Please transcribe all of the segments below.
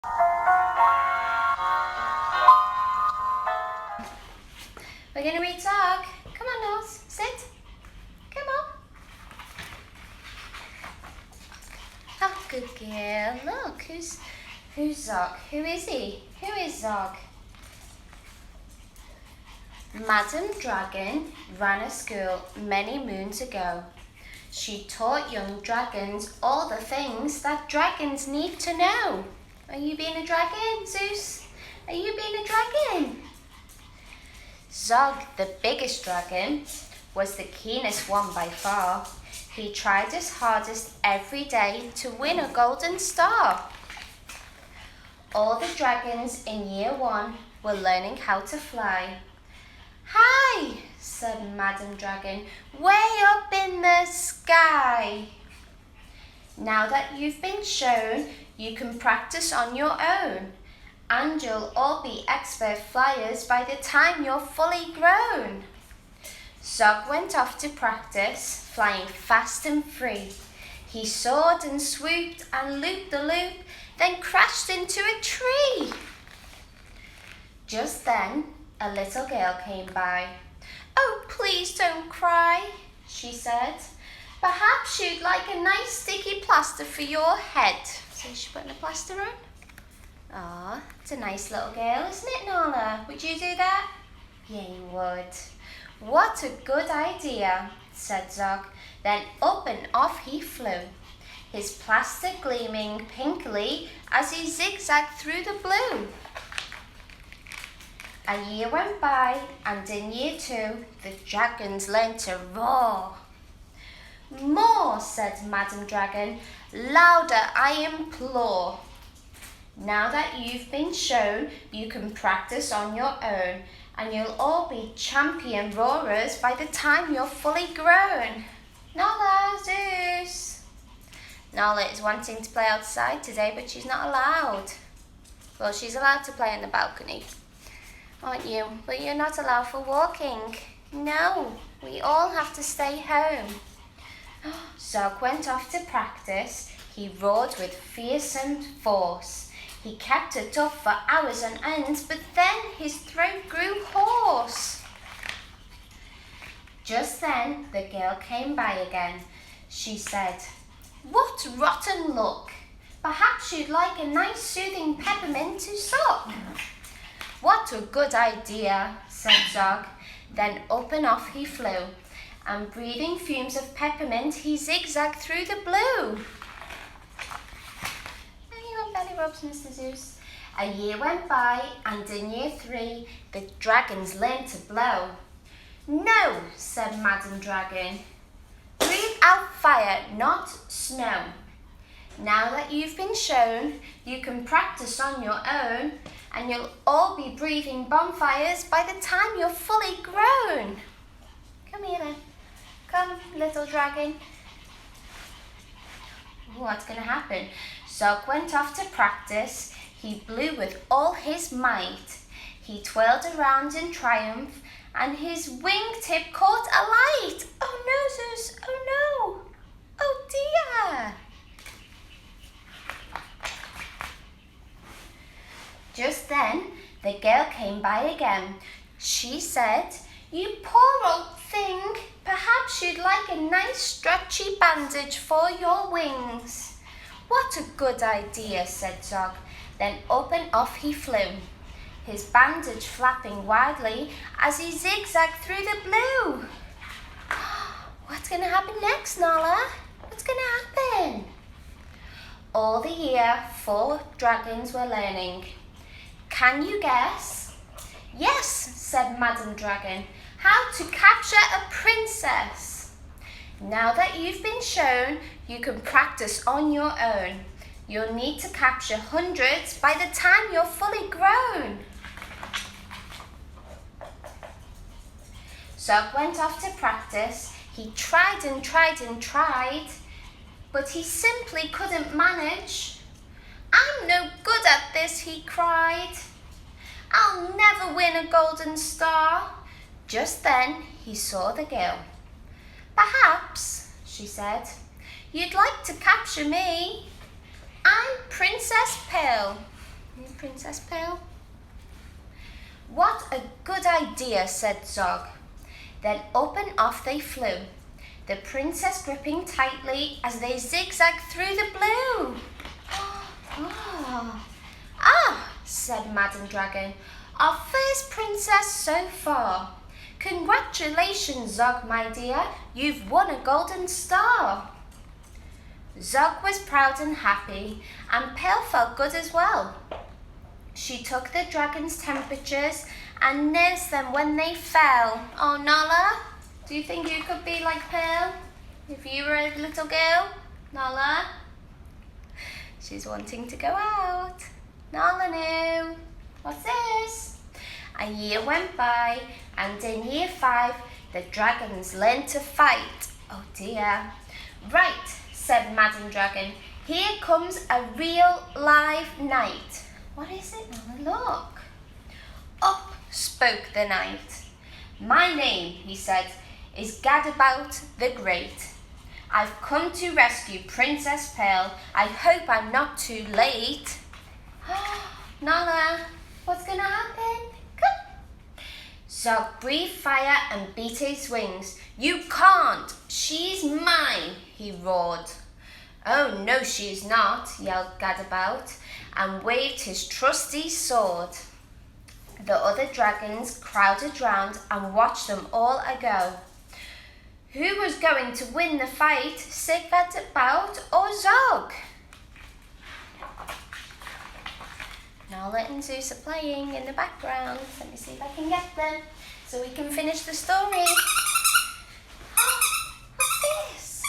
We're going to read Zog. Come on, Nose. Sit. Come on. Oh, good girl. Look, who's Zog? Who is he? Who is Zog? Madam Dragon ran a school many moons ago. She taught young dragons all the things that dragons need to know. Are you being a dragon, Zeus? Are you being a dragon? Zog, the biggest dragon, was the keenest one by far. He tried his hardest every day to win a golden star. All the dragons in year 1 were learning how to fly. "Hi," said Madam Dragon, "way up in the sky. Now that you've been shown, you can practice on your own, and you'll all be expert flyers by the time you're fully grown." Zog went off to practice, flying fast and free. He soared and swooped and looped the loop, then crashed into a tree. Just then, a little girl came by. "Oh, please don't cry," she said. "Perhaps you'd like a nice sticky plaster for your head." So she's putting a plaster on. "Aw, it's a nice little girl, isn't it, Nala? Would you do that?" "Yeah, you would." "What a good idea," said Zog. Then up and off he flew, his plaster gleaming pinkly as he zigzagged through the blue. A year went by, and in year 2, the dragons learned to roar. "More," said Madam Dragon, "louder I implore. Now that you've been shown, you can practice on your own, and you'll all be champion roarers by the time you're fully grown." Nala, Zeus. Nala is wanting to play outside today, but she's not allowed. Well, she's allowed to play in the balcony, aren't you? But you're not allowed for walking. No, we all have to stay home. Zog went off to practice. He roared with fearsome force. He kept it up for hours on end, but then his throat grew hoarse. Just then, the girl came by again. She said, "What rotten luck! Perhaps you'd like a nice soothing peppermint to suck." "What a good idea," said Zog. Then up and off he flew, and breathing fumes of peppermint, he zigzagged through the blue. There you go, belly rubs, Mr. Zeus. A year went by, and in year 3, the dragons learned to blow. "No," said Madam Dragon. "Breathe out fire, not snow. Now that you've been shown, you can practice on your own, and you'll all be breathing bonfires by the time you're fully grown." Come here then. Come, little dragon. What's going to happen? Zog went off to practice. He blew with all his might. He twirled around in triumph, and his wingtip caught alight. "Oh no, Zeus! Oh no! Oh dear!" Just then, the girl came by again. She said, "You poor old thing, perhaps you'd like a nice stretchy bandage for your wings." "What a good idea," said Zog. Then up and off he flew, his bandage flapping wildly as he zigzagged through the blue. What's going to happen next, Nala? What's going to happen? All the year, 4 dragons were learning. Can you guess? "Yes," said Madam Dragon, "how to capture a princess." Now that you've been shown, you can practice on your own. You'll need to capture hundreds by the time you're fully grown. Zog went off to practice. He tried and tried and tried, but he simply couldn't manage. "I'm no good at this," he cried. "I'll never win a golden star." Just then he saw the girl. "Perhaps," she said, "you'd like to capture me. I'm Princess Pearl." Princess Pearl. What a good idea, said Zog. Then up and off they flew, the princess gripping tightly as they zigzagged through the blue. Said Madam Dragon, our first princess so far. Congratulations, Zog, my dear, you've won a golden star. Zog was proud and happy, and Pearl felt good as well. She took the dragon's temperatures and nursed them when they fell. Oh, Nala, do you think you could be like Pearl if you were a little girl? Nala? She's wanting to go out. Nala, no. What's this? A year went by, and in year 5, the dragons learned to fight. Oh dear. Right, said Madam Dragon. Here comes a real live knight. What is it, Nala? Look. Up spoke the knight. My name, he said, is Gadabout the Great. I've come to rescue Princess Pearl. I hope I'm not too late. Nala, what's gonna happen? Come. Zog breathed fire and beat his wings. You can't! She's mine, he roared. Oh, no, she's not, yelled Gadabout, and waved his trusty sword. The other dragons crowded round and watched them all go. Who was going to win the fight, Gadabout or Zog? Nala and Zeus are playing in the background. Let me see if I can get them so we can finish the story. What's this?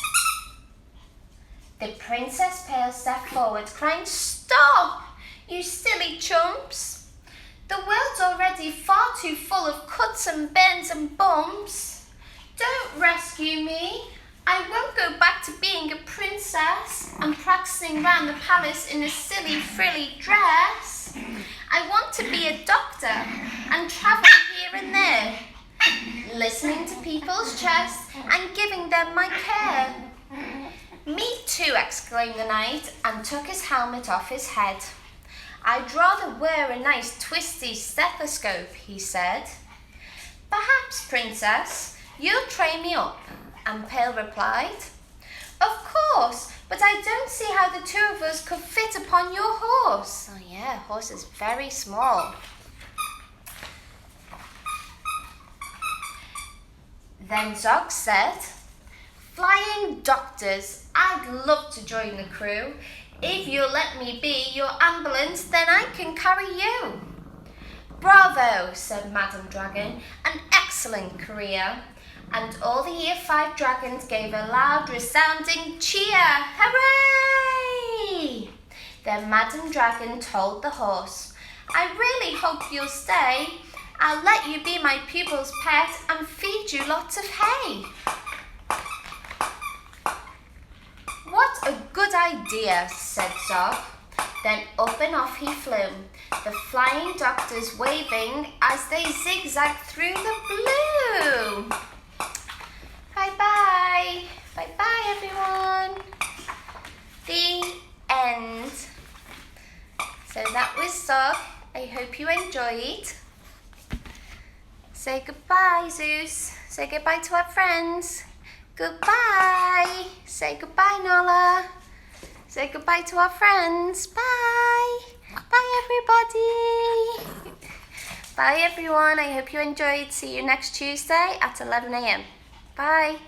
The Princess Pearl stepped forward, crying, Stop, you silly chumps! The world's already far too full of cuts and bends and bumps. Don't rescue me. I won't go back to being a princess and practicing round the palace in a silly frilly dress. I want to be a doctor and travel here and there, listening to people's chests and giving them my care. Me too, exclaimed the knight, and took his helmet off his head. I'd rather wear a nice twisty stethoscope, he said. Perhaps, princess, you'll train me up, and Pearl replied. Of course, but I don't see how the two of us could fit upon your horse. Oh yeah, horse is very small. Then Zog said, Flying doctors, I'd love to join the crew. If you'll let me be your ambulance, then I can carry you. Bravo, said Madam Dragon, an excellent career. And all the year 5 dragons gave a loud resounding cheer. Hooray! Then Madam Dragon told the horse, I really hope you'll stay. I'll let you be my pupil's pet and feed you lots of hay. What a good idea, said Zog. Then up and off he flew, the flying doctors waving as they zigzagged through the blue. Bye-bye. Bye-bye, everyone. The end. So that was Zog. I hope you enjoyed. Say goodbye, Zeus. Say goodbye to our friends. Goodbye. Say goodbye, Nala. Say goodbye to our friends. Bye. Bye, everybody. Bye, everyone. I hope you enjoyed. See you next Tuesday at 11 a.m. Bye.